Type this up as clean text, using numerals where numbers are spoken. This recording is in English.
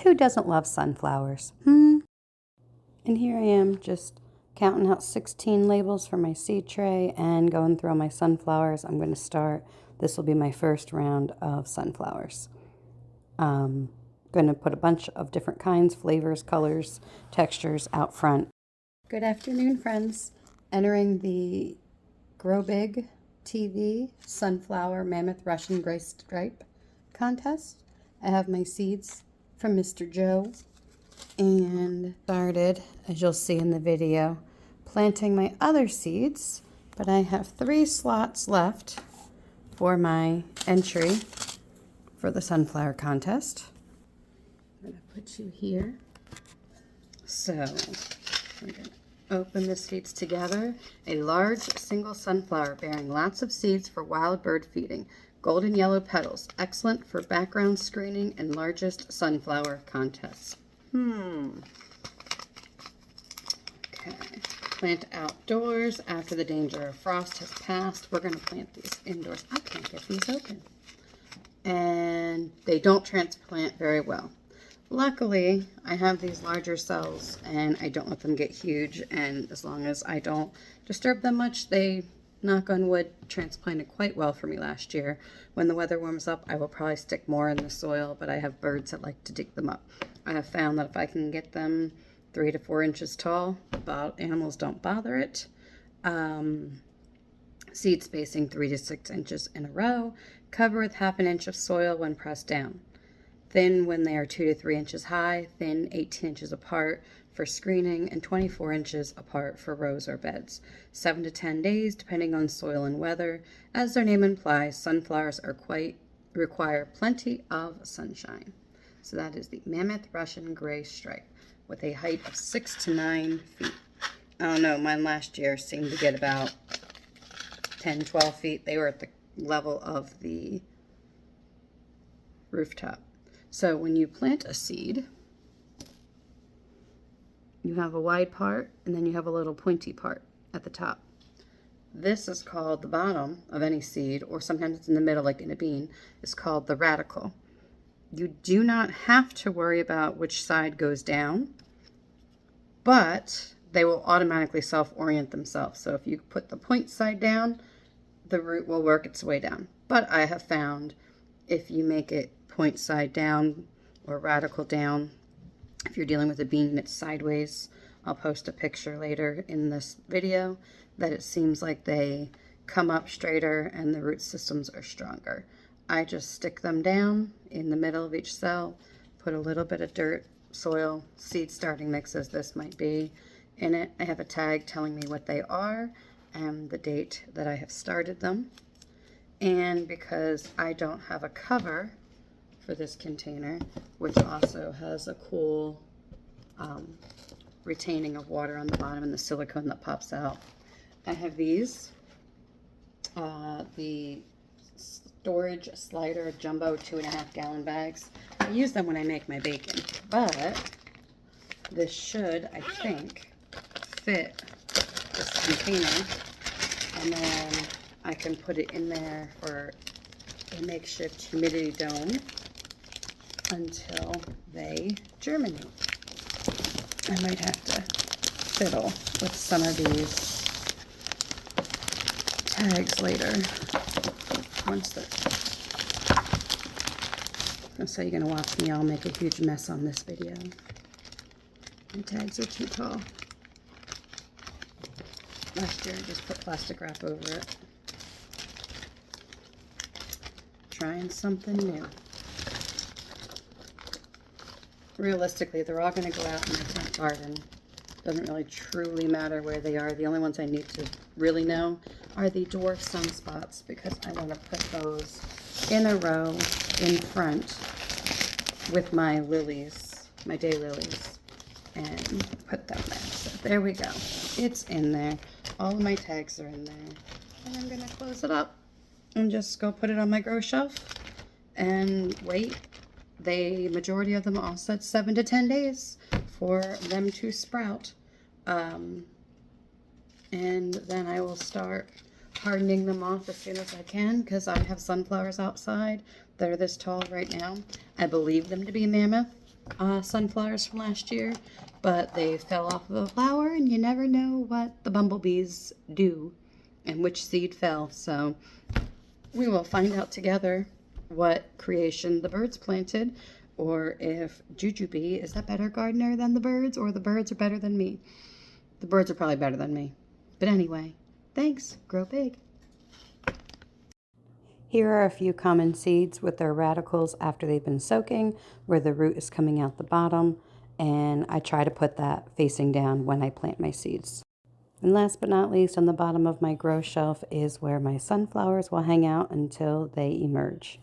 Who doesn't love sunflowers? And here I am just counting out 16 labels for my seed tray and going through all my sunflowers. I'm going to start. This will be my first round of sunflowers. Going to put a bunch of different kinds, flavors, colors, textures out front. Good afternoon, friends. Entering the Grow Big TV Sunflower Mammoth Russian Gray Stripe contest. I have my seeds from Mr. Joe and started, as you'll see in the video, planting my other seeds, but I have 3 slots left for my entry for the sunflower contest. I'm going to put you here. So I'm going to open the seeds together. A large single sunflower bearing lots of seeds for wild bird feeding. Golden yellow petals, excellent for background screening and largest sunflower contests. Okay, plant outdoors after the danger of frost has passed. We're going to plant these indoors. I can't get these open. And they don't transplant very well. Luckily, I have these larger cells and I don't let them get huge, and as long as I don't disturb them much, they, knock on wood, transplanted quite well for me last year. When the weather warms up, I will probably stick more in the soil, but I have birds that like to dig them up. I have found that if I can get them 3 to 4 inches tall, animals don't bother it. Seed spacing 3 to 6 inches in a row. Cover with 1/2 inch of soil when pressed down. Thin when they are 2 to 3 inches high, thin 18 inches apart for screening, and 24 inches apart for rows or beds. 7 to 10 days, depending on soil and weather. As their name implies, sunflowers require plenty of sunshine. So that is the Mammoth Russian Gray Stripe with a height of 6 to 9 feet. I don't know, mine last year seemed to get about 10, 12 feet. They were at the level of the rooftop. So when you plant a seed, you have a wide part and then you have a little pointy part at the top. This is called the bottom of any seed, or sometimes it's in the middle like in a bean, is called the radicle. You do not have to worry about which side goes down, but they will automatically self-orient themselves. So if you put the point side down, the root will work its way down. But I have found if you make it point side down or radical down, if you're dealing with a bean that's sideways, I'll post a picture later in this video, that it seems like they come up straighter and the root systems are stronger. I just stick them down in the middle of each cell, put a little bit of dirt, soil, seed starting mix as this might be in it. I have a tag telling me what they are and the date that I have started them. And because I don't have a cover for this container, which also has a cool retaining of water on the bottom and the silicone that pops out, I have these, the storage slider jumbo 2.5 gallon bags. I use them when I make my bacon, but this should, I think, fit this container, and then I can put it in there for a makeshift humidity dome until they germinate. I might have to fiddle with some of these tags later. So you're going to watch me all make a huge mess on this video. My tags are too tall. Last year I just put plastic wrap over it. Trying something new. Realistically, they're all going to go out in my front garden. Doesn't really truly matter where they are. The only ones I need to really know are the dwarf sunspots, because I want to put those in a row in front with my lilies, my daylilies, and put them there. So there we go. It's in there. All of my tags are in there. And I'm going to close it up and just go put it on my grow shelf and wait. The majority of them all said 7 to 10 days for them to sprout. And then I will start hardening them off as soon as I can, because I have sunflowers outside that are this tall right now. I believe them to be mammoth. sunflowers from last year, but they fell off of a flower, and you never know what the bumblebees do and which seed fell. So we will find out together what creation the birds planted, or if Jujubee is a better gardener than the birds, or the birds are better than me. The birds are probably better than me. But anyway, thanks. Grow big. Here are a few common seeds with their radicals after they've been soaking, where the root is coming out the bottom, and I try to put that facing down when I plant my seeds. And last but not least, on the bottom of my grow shelf is where my sunflowers will hang out until they emerge.